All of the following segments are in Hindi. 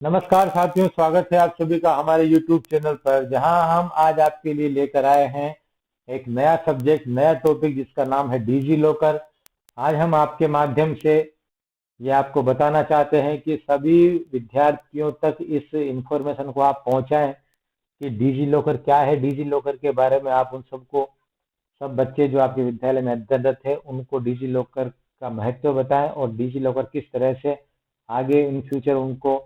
नमस्कार साथियों, स्वागत है आप सभी का हमारे YouTube चैनल पर, जहां हम आज आपके लिए लेकर आए हैं एक नया सब्जेक्ट, नया टॉपिक जिसका नाम है डिजी लॉकर। आज हम आपके माध्यम से ये आपको बताना चाहते हैं कि सभी विद्यार्थियों तक इस इंफॉर्मेशन को आप पहुंचाएं कि डिजी लॉकर क्या है। डिजी लॉकर के बारे में आप उन सबको, सब बच्चे जो आपके विद्यालय में अध्ययनरत है, उनको डिजी लॉकर का महत्व बताएं और डिजी लॉकर किस तरह से आगे इन फ्यूचर उनको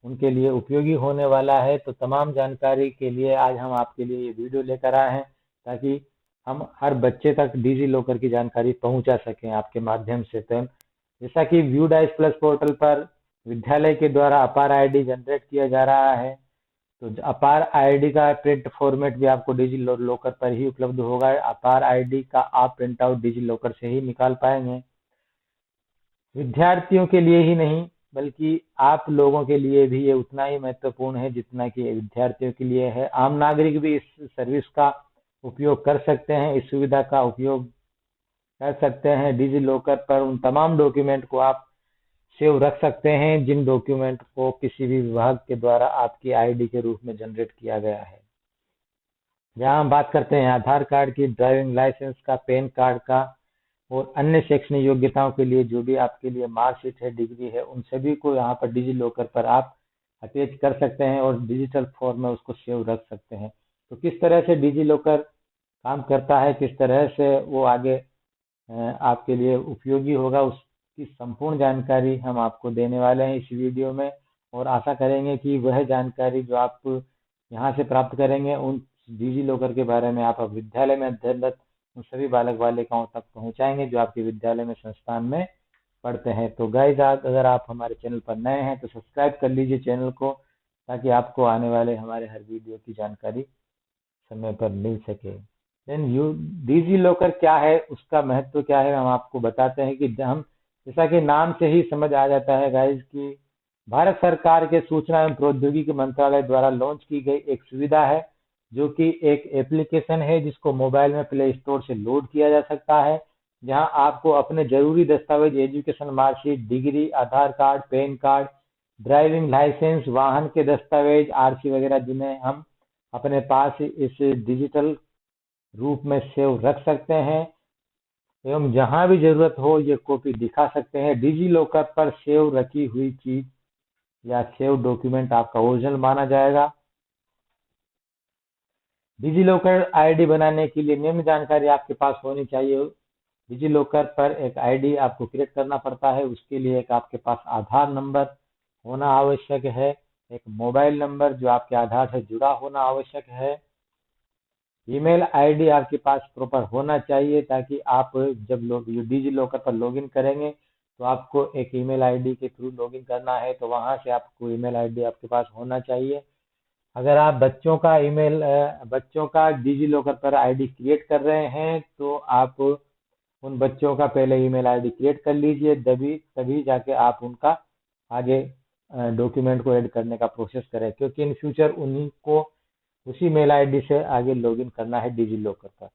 उनके लिए उपयोगी होने वाला है। तो तमाम जानकारी के लिए आज हम आपके लिए ये वीडियो लेकर आए हैं, ताकि हम हर बच्चे तक डिजी लॉकर की जानकारी पहुंचा सकें आपके माध्यम से। तो जैसा कि व्यू डाइस प्लस पोर्टल पर विद्यालय के द्वारा अपार आईडी जनरेट किया जा रहा है, तो अपार आईडी का प्रिंट फॉर्मेट भी आपको डिजी लॉकर पर ही उपलब्ध होगा। अपार आईडी का आप प्रिंट आउट डिजी लॉकर से ही निकाल पाएंगे। विद्यार्थियों के लिए ही नहीं, बल्कि आप लोगों के लिए भी ये उतना ही महत्वपूर्ण है जितना कि विद्यार्थियों के लिए है। आम नागरिक भी इस सर्विस का उपयोग कर सकते हैं, इस सुविधा का उपयोग कर सकते हैं। डिजी लॉकर पर उन तमाम डॉक्यूमेंट को आप सेव रख सकते हैं जिन डॉक्यूमेंट को किसी भी विभाग के द्वारा आपकी आईडी के रूप में जनरेट किया गया है। यहाँ हम बात करते हैं आधार कार्ड की, ड्राइविंग लाइसेंस का, पैन कार्ड का और अन्य शैक्षणिक योग्यताओं के लिए जो भी आपके लिए मार्कशीट है, डिग्री है, उन सभी को यहाँ पर डिजी लॉकर पर आप अटैच कर सकते हैं और डिजिटल फॉर्म में उसको सेव रख सकते हैं। तो किस तरह से डिजी लॉकर काम करता है, किस तरह से वो आगे आपके लिए उपयोगी होगा, उसकी संपूर्ण जानकारी हम आपको देने वाले हैं इस वीडियो में। और आशा करेंगे कि वह जानकारी जो आप यहाँ से प्राप्त करेंगे, उन डिजी लॉकर के बारे में आप विद्यालय में अध्ययनरत उन सभी बालक बालिकाओं तक पहुँचाएंगे जो आपके विद्यालय में, संस्थान में पढ़ते हैं। तो गाइज, अगर आप हमारे चैनल पर नए हैं तो सब्सक्राइब कर लीजिए चैनल को, ताकि आपको आने वाले हमारे हर वीडियो की जानकारी समय पर मिल सके। देन यू डिजी लॉकर क्या है, उसका महत्व क्या है, हम आपको बताते हैं कि हम, जैसा कि नाम से ही समझ आ जाता है गाइज, कि भारत सरकार के सूचना एवं प्रौद्योगिकी मंत्रालय द्वारा लॉन्च की गई एक सुविधा है, जो कि एक एप्लीकेशन है जिसको मोबाइल में प्ले स्टोर से लोड किया जा सकता है, जहां आपको अपने जरूरी दस्तावेज, education marksheet, degree, Aadhaar card, PAN card, driving licence, वाहन के दस्तावेज, आरसी वगैरह, जिन्हें हम अपने पास इस डिजिटल रूप में सेव रख सकते हैं एवं जहां भी जरूरत हो ये कॉपी दिखा सकते हैं। डिजी लॉकर पर सेव रखी हुई चीज या सेव डॉक्यूमेंट आपका ओरिजिनल माना जाएगा। डिजी लॉकर आईडी बनाने के लिए निम्न जानकारी आपके पास होनी चाहिए। डिजी लॉकर पर एक आईडी आपको क्रिएट करना पड़ता है, उसके लिए एक आपके पास आधार नंबर होना आवश्यक है, एक मोबाइल नंबर जो आपके आधार से जुड़ा होना आवश्यक है, ईमेल आईडी आपके पास प्रॉपर होना चाहिए, ताकि आप जब लोग डिजी लॉकर पर लॉगिन करेंगे तो आपको एक ईमेल आईडी के थ्रू लॉगिन करना है, तो वहां से आपको ईमेल आईडी आपके पास होना चाहिए। अगर आप बच्चों का डिजी लॉकर पर आईडी क्रिएट कर रहे हैं तो आप उन बच्चों का पहले ईमेल आईडी क्रिएट कर लीजिए, तभी तभी जाके आप उनका आगे डॉक्यूमेंट को ऐड करने का प्रोसेस करें, क्योंकि इन फ्यूचर उन्हीं को उसी मेल आईडी से आगे लॉगिन करना है डिजी लॉकर पर।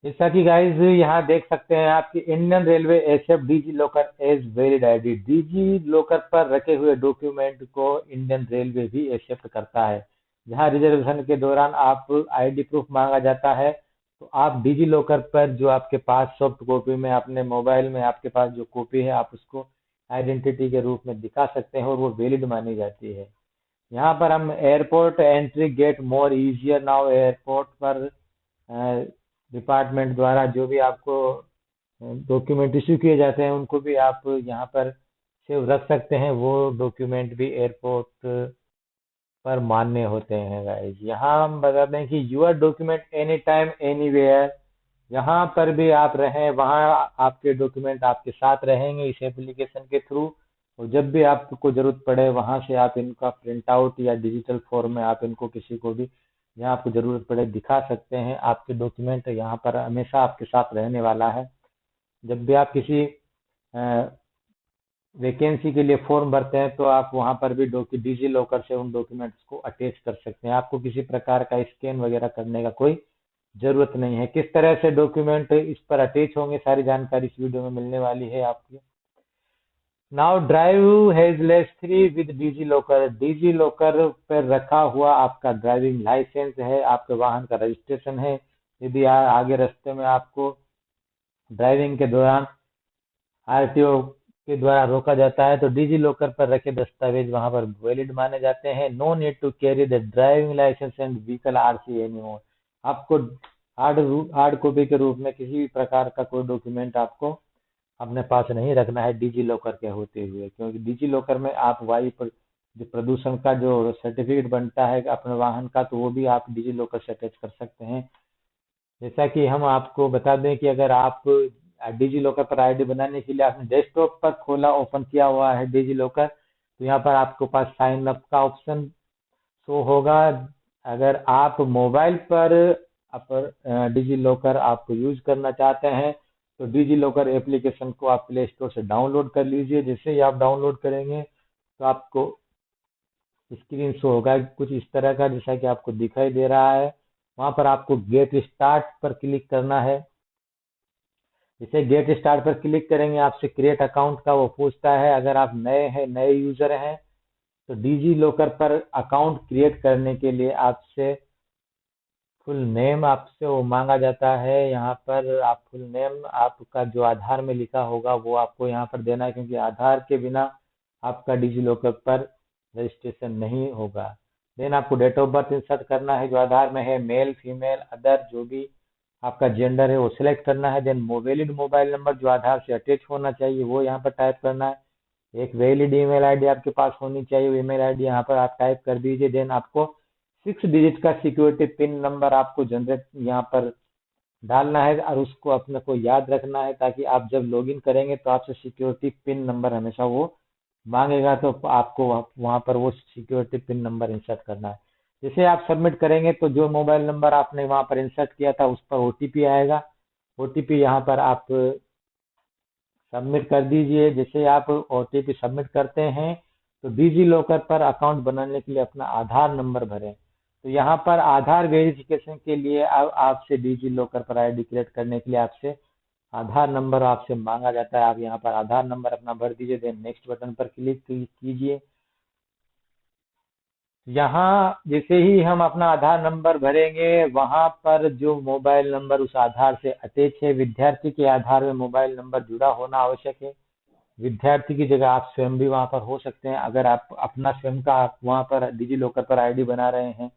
जैसा कि गाइज यहाँ देख सकते हैं आपकी Indian railway accept digi locker as valid ID. Digi locker पर रखे हुए डॉक्यूमेंट को इंडियन रेलवे भी एक्सेप्ट करता है। जहाँ रिजर्वेशन के दौरान आप आईडी प्रूफ मांगा जाता है, तो आप डिजी लॉकर पर जो आपके पास सॉफ्ट कॉपी में, अपने मोबाइल में आपके पास जो कॉपी है, आप उसको आइडेंटिटी के रूप में दिखा सकते हैं और वो वैलिड मानी जाती है। यहाँ पर हम airport entry get more easier now, airport पर डिपार्टमेंट द्वारा जो भी आपको डॉक्यूमेंट इश्यू किए जाते हैं, उनको भी आप यहाँ पर सेव रख सकते हैं। वो डॉक्यूमेंट भी एयरपोर्ट पर मान्य होते हैं गाइज। यहाँ हम बता दें कि your document any time anywhere, यहाँ पर भी आप रहें वहाँ आपके डॉक्यूमेंट आपके साथ रहेंगे इस एप्लीकेशन के थ्रू, और जब भी आपको जरूरत पड़े वहां से आप इनका प्रिंट आउट या डिजिटल फॉर्म में आप इनको किसी को भी जहाँ आपको जरूरत पड़े दिखा सकते हैं। आपके डॉक्यूमेंट यहाँ पर हमेशा आपके साथ रहने वाला है। जब भी आप किसी वैकेंसी के लिए फॉर्म भरते हैं तो आप वहां पर भी डिजी लॉकर से उन डॉक्यूमेंट्स को अटैच कर सकते हैं। आपको किसी प्रकार का स्कैन वगैरह करने का कोई जरूरत नहीं है। किस तरह से डॉक्यूमेंट इस पर अटैच होंगे, सारी जानकारी इस वीडियो में मिलने वाली है आपको। Now drive hassle 3 with DigiLocker. DigiLocker पर रखा हुआ आपका ड्राइविंग लाइसेंस है, आपके वाहन का रजिस्ट्रेशन है। यदि आगे रास्ते में आपको ड्राइविंग के दौरान आरटीओ के द्वारा रोका जाता है तो डिजी लॉकर पर रखे दस्तावेज वहां पर वैलिड माने जाते हैं। No need to carry the driving licence and vehicle RC anymore. आपको हार्ड हार्ड कॉपी के रूप में किसी भी प्रकार का कोई डॉक्यूमेंट आपको अपने पास नहीं रखना है डिजी लॉकर के होते हुए, क्योंकि डिजी लॉकर में आप जो प्रदूषण का जो सर्टिफिकेट बनता है अपने वाहन का, तो वो भी आप डिजी लॉकर से अटैच कर सकते हैं। जैसा कि हम आपको बता दें कि अगर आप डिजी लॉकर पर आईडी बनाने के लिए आपने डेस्कटॉप पर खोला, ओपन किया हुआ है डिजी लॉकर, तो यहाँ पर आपके पास साइन अप का ऑप्शन शो होगा। अगर आप मोबाइल पर डिजी लॉकर आप यूज करना चाहते हैं तो डिजी लॉकर एप्लीकेशन को आप प्ले स्टोर से डाउनलोड कर लीजिए। जैसे ही आप डाउनलोड करेंगे तो आपको स्क्रीन शो होगा कुछ इस तरह का, जैसा कि आपको दिखाई दे रहा है। वहां पर आपको गेट स्टार्ट पर क्लिक करना है। जैसे गेट स्टार्ट पर क्लिक करेंगे आपसे क्रिएट अकाउंट का वो पूछता है। अगर आप नए हैं, नए यूजर हैं, तो डिजी लॉकर पर अकाउंट क्रिएट करने के लिए आपसे फुल नेम आपसे वो मांगा जाता है। यहाँ पर आप फुल नेम आपका जो आधार में लिखा होगा वो आपको यहाँ पर देना है, क्योंकि आधार के बिना आपका डिजी लॉकर पर रजिस्ट्रेशन नहीं होगा। देन आपको डेट ऑफ बर्थ इंसर्ट करना है जो आधार में है, मेल फीमेल अदर जो भी आपका जेंडर है वो सिलेक्ट करना है। देन वैलिड मोबाइल नंबर जो आधार से अटैच होना चाहिए वो यहाँ पर टाइप करना है। एक वैलिड ईमेल आईडी आपके पास होनी चाहिए, ईमेल आईडी यहाँ पर आप टाइप कर दीजिए। देन आपको 6 डिजिट का सिक्योरिटी पिन नंबर आपको जनरेट यहाँ पर डालना है और उसको अपने को याद रखना है, ताकि आप जब लॉगिन करेंगे तो आपसे सिक्योरिटी पिन नंबर हमेशा वो मांगेगा, तो आपको वहां पर वो सिक्योरिटी पिन नंबर इंसर्ट करना है। जैसे आप सबमिट करेंगे तो जो मोबाइल नंबर आपने वहां पर इंसर्ट किया था उस पर ओटीपी आएगा। ओटीपी यहाँ पर आप सबमिट कर दीजिए। जैसे आप ओटीपी सबमिट करते हैं तो डिजी लॉकर पर अकाउंट बनाने के लिए अपना आधार नंबर भरें। तो यहाँ पर आधार वेरिफिकेशन के लिए आपसे डिजी लॉकर पर आईडी क्रिएट करने के लिए आपसे आधार नंबर आपसे मांगा जाता है। आप यहाँ पर आधार नंबर अपना भर दीजिए। देन नेक्स्ट बटन पर क्लिक कीजिए। यहाँ जैसे ही हम अपना आधार नंबर भरेंगे वहां पर जो मोबाइल नंबर उस आधार से अटैच है, विद्यार्थी के आधार में मोबाइल नंबर जुड़ा होना आवश्यक है। विद्यार्थी की जगह आप स्वयं भी वहां पर हो सकते हैं। अगर आप अपना स्वयं का आप वहां पर डिजी लॉकर पर आईडी बना रहे हैं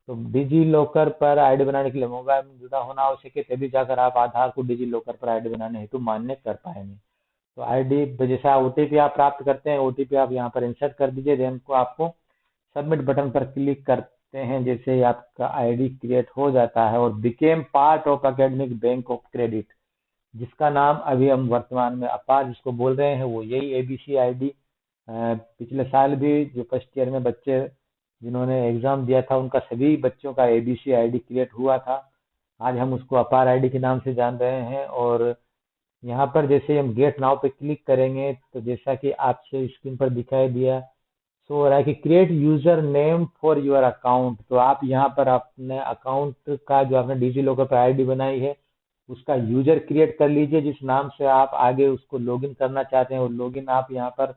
तो डिजी लॉकर पर आईडी बनाने के लिए मोबाइल में जुड़ा होना आवश्यक है, तभी जाकर आप आधार को डिजी लॉकर पर आईडी बनाने हेतु मान्य कर पाएंगे। तो आईडी जैसा ओटीपी आप प्राप्त करते हैं, ओटीपी आप यहाँ पर इंसर्ट कर दीजिए। देन को आपको सबमिट बटन पर क्लिक करते हैं। जैसे ही आपका आईडी क्रिएट हो जाता है और became part of academic bank of credit, जिसका नाम अभी हम वर्तमान में अपार जिसको बोल रहे हैं वो यही एबीसी आईडी। पिछले साल भी जो फर्स्ट ईयर में बच्चे जिन्होंने एग्जाम दिया था उनका सभी बच्चों का एबीसी आईडी क्रिएट हुआ था। आज हम उसको अपार आईडी के नाम से जान रहे हैं। और यहाँ पर जैसे हम गेट नाउ पे क्लिक करेंगे तो जैसा कि आपसे स्क्रीन पर दिखाई दिया शो हो रहा है कि create user name for your account. तो आप यहाँ पर अपने अकाउंट का जो आपने डिजी लॉकर पर आईडी बनाई है उसका यूजर क्रिएट कर लीजिए, जिस नाम से आप आगे उसको लॉगिन करना चाहते हैं। और लॉगिन आप यहाँ पर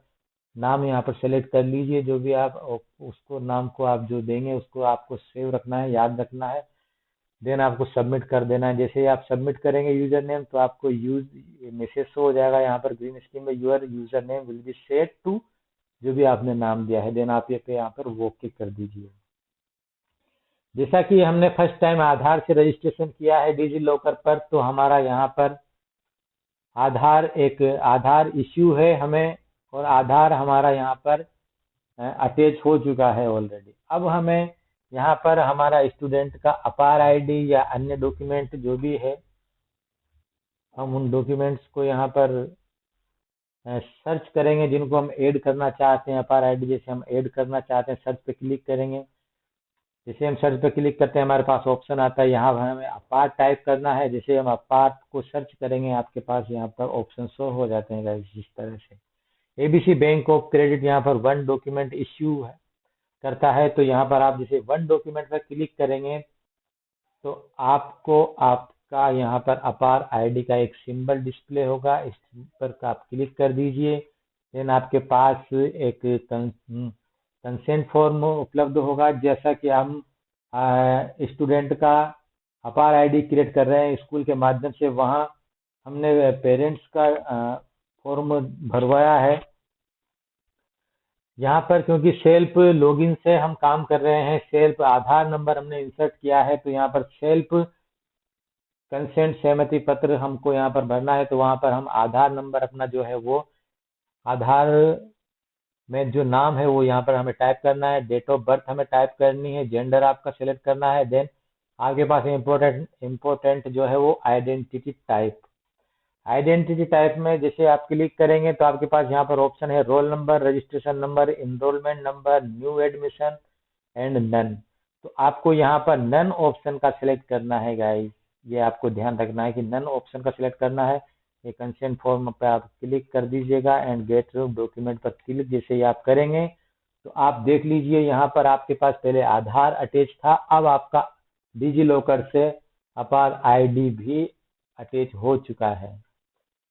नाम यहाँ पर सेलेक्ट कर लीजिए, जो भी आप उसको नाम को आप जो देंगे उसको आपको सेव रखना है, याद रखना है। देन आपको सबमिट कर देना है। जैसे ही आप सबमिट करेंगे यूजर नेम तो आपको यूज मैसेज शो हो जाएगा यहाँ पर ग्रीन स्क्रीन में, your user name will be set to जो भी आपने नाम दिया है। देन आप ये पे यहाँ पर वो क्लिक कर दीजिए। जैसा कि हमने फर्स्ट टाइम आधार से रजिस्ट्रेशन किया है डिजी लॉकर पर, तो हमारा यहाँ पर आधार इश्यू है हमें, और आधार हमारा यहाँ पर अटैच हो चुका है ऑलरेडी। अब हमें यहाँ पर हमारा स्टूडेंट का अपार आईडी या अन्य डॉक्यूमेंट जो भी है, हम उन डॉक्यूमेंट्स को यहाँ पर सर्च करेंगे जिनको हम ऐड करना चाहते हैं। अपार आईडी जैसे हम ऐड करना चाहते हैं, सर्च पे क्लिक करेंगे। जैसे हम सर्च पे क्लिक करते हैं हमारे पास ऑप्शन आता है, यहाँ हमें अपार टाइप करना है। जैसे हम अपार को सर्च करेंगे आपके पास यहाँ पर ऑप्शन शो हो जाते हैं guys, जिस तरह से एबीसी बैंक ऑफ क्रेडिट यहाँ पर वन डॉक्यूमेंट इश्यू है करता है। तो यहाँ पर आप जैसे वन डॉक्यूमेंट पर क्लिक करेंगे तो आपको आपका यहाँ पर अपार आईडी का एक सिंबल डिस्प्ले होगा, इस पर आप क्लिक कर दीजिए। देन आपके पास एक कंसेंट फॉर्म उपलब्ध होगा। जैसा कि हम स्टूडेंट का अपार आईडी क्रिएट कर रहे हैं स्कूल के माध्यम से, वहाँ हमने पेरेंट्स का फॉर्म भरवाया है। यहाँ पर क्योंकि सेल्फ लॉगिन से हम काम कर रहे हैं, सेल्फ आधार नंबर हमने इंसर्ट किया है, तो यहाँ पर सेल्फ कंसेंट सहमति पत्र हमको यहाँ पर भरना है। तो वहाँ पर हम आधार नंबर अपना जो है वो आधार में जो नाम है वो यहाँ पर हमें टाइप करना है, डेट ऑफ बर्थ हमें टाइप करनी है, जेंडर आपका सेलेक्ट करना है। देन आपके पास इम्पोर्टेंट जो है वो आइडेंटिटी टाइप। आइडेंटिटी टाइप में जैसे आप क्लिक करेंगे तो आपके पास यहाँ पर ऑप्शन है roll number, registration number, enrolment number, new admission and none. तो आपको यहाँ पर नन ऑप्शन का सिलेक्ट करना है गाइस, ये आपको ध्यान रखना है कि नन ऑप्शन का सिलेक्ट करना है। ये कंसेंट फॉर्म पे आप क्लिक कर दीजिएगा एंड गेट डॉक्यूमेंट पर क्लिक जैसे ही आप करेंगे तो आप देख लीजिए यहाँ पर आपके पास पहले आधार अटैच था, अब आपका डिजी लॉकर से अपार आईडी भी अटैच हो चुका है।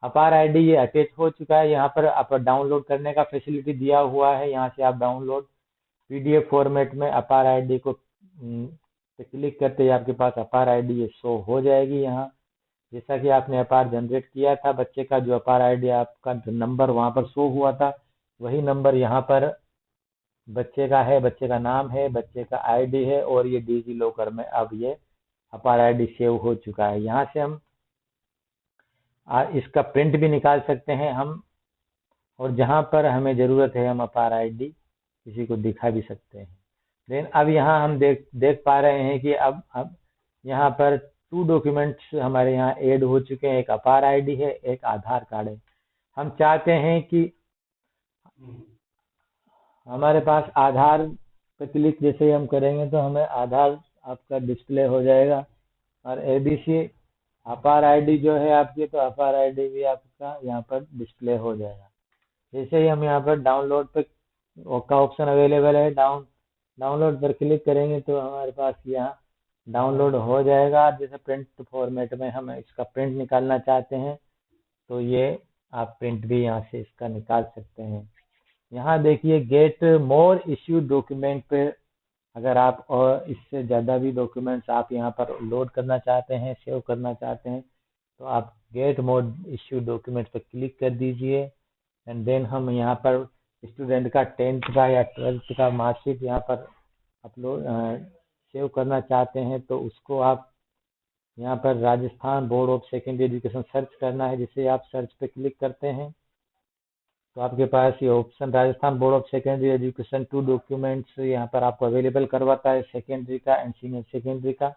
अपार आईडी ये अटैच हो चुका है। यहाँ पर आप डाउनलोड करने का फैसिलिटी दिया हुआ है, यहाँ से आप डाउनलोड पीडीएफ फॉर्मेट में अपार आईडी को पे क्लिक करते ही आपके पास अपार आईडी ये शो हो जाएगी। यहाँ जैसा कि आपने अपार जनरेट किया था बच्चे का, जो अपार आईडी आपका नंबर वहाँ पर शो हुआ था वही नंबर यहाँ पर बच्चे का है, बच्चे का नाम है, बच्चे का आईडी है और ये डिजी लॉकर में अब ये अपार आईडी सेव हो चुका है। यहाँ से हम इसका प्रिंट भी निकाल सकते हैं हम, और जहाँ पर हमें ज़रूरत है हम अपार आईडी किसी को दिखा भी सकते हैं। देन अब यहाँ हम देख पा रहे हैं कि अब यहाँ पर 2 डॉक्यूमेंट्स हमारे यहाँ ऐड हो चुके हैं, एक अपार आईडी है, एक आधार कार्ड है। हम चाहते हैं कि हमारे पास आधार पे क्लिक जैसे ही हम करेंगे तो हमें आधार आपका डिस्प्ले हो जाएगा, और एबीसी अपार आईडी जो है आपकी, तो अपार आईडी भी आपका यहाँ पर डिस्प्ले हो जाएगा। जैसे ही हम यहाँ पर डाउनलोड पे का ऑप्शन अवेलेबल है, डाउनलोड पर क्लिक करेंगे तो हमारे पास यहाँ डाउनलोड हो जाएगा। जैसे प्रिंट फॉर्मेट में हम इसका प्रिंट निकालना चाहते हैं तो ये आप प्रिंट भी यहाँ से इसका निकाल सकते हैं। यहाँ देखिए गेट मोर इश्यू डॉक्यूमेंट पे अगर आप और इससे ज़्यादा भी डॉक्यूमेंट्स आप यहाँ पर लोड करना चाहते हैं, सेव करना चाहते हैं, तो आप गेट मोर इश्यू डॉक्यूमेंट पर क्लिक कर दीजिए। एंड देन हम यहाँ पर स्टूडेंट का 10th का या 12th का मार्कशीट यहाँ पर अपलोड सेव करना चाहते हैं तो उसको आप यहाँ पर Rajasthan board of secondary education search करना है। जैसे आप सर्च पे क्लिक करते हैं तो आपके पास ये option Rajasthan board of secondary education 2 documents यहाँ पर आपको अवेलेबल करवाता है, सेकेंडरी का एंड सीनियर सेकेंडरी का।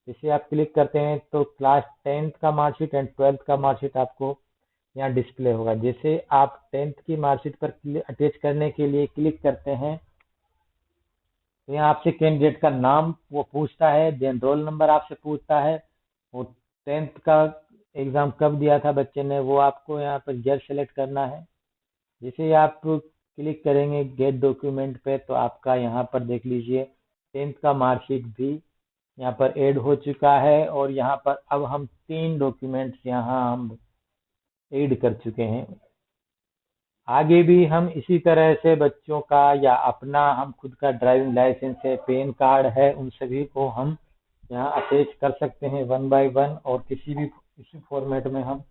जैसे आप क्लिक करते हैं तो क्लास 10th का मार्कशीट एंड 12th का मार्कशीट आपको यहाँ डिस्प्ले होगा। जैसे आप 10th की मार्कशीट पर अटैच करने के लिए क्लिक करते हैं तो यहाँ आपसे कैंडिडेट का नाम वो पूछता है, देन रोल नंबर आपसे पूछता है, वो 10th का एग्जाम कब दिया था बच्चे ने वो आपको यहाँ पर ईयर सेलेक्ट करना है। जैसे ही आप क्लिक करेंगे गेट डॉक्यूमेंट पे तो आपका यहाँ पर देख लीजिए 10th का मार्कशीट भी यहाँ पर ऐड हो चुका है, और यहाँ पर अब हम 3 डॉक्यूमेंट्स यहाँ हम ऐड कर चुके हैं। आगे भी हम इसी तरह से बच्चों का या अपना हम खुद का ड्राइविंग लाइसेंस है, पैन कार्ड है, उन सभी को हम यहाँ अटैच कर सकते हैं 1 बाय 1, और किसी फॉर्मेट में हम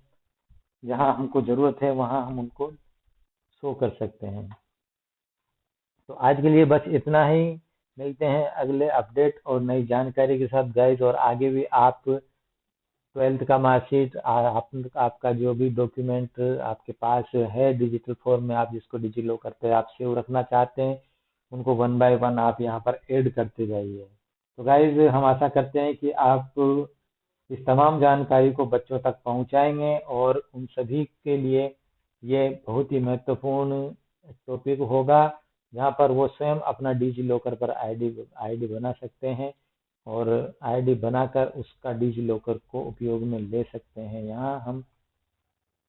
जहाँ हमको ज़रूरत है वहाँ हम उनको शो कर सकते हैं। तो आज के लिए बस इतना ही, मिलते हैं अगले अपडेट और नई जानकारी के साथ गाइज। और आगे भी आप 12th का मार्कशीट आपका जो भी डॉक्यूमेंट आपके पास है डिजिटल फॉर्म में, आप जिसको डिजी लॉकर पे आप सेव रखना चाहते हैं उनको 1 बाय 1 आप यहाँ पर ऐड करते जाइए। तो गाइज हम आशा करते हैं कि आप इस तमाम जानकारी को बच्चों तक पहुँचाएंगे और उन सभी के लिए ये बहुत ही महत्वपूर्ण टॉपिक होगा, जहाँ पर वो स्वयं अपना डिजी लॉकर पर आईडी बना सकते हैं और आईडी बनाकर उसका डिजी लॉकर को उपयोग में ले सकते हैं। यहाँ हम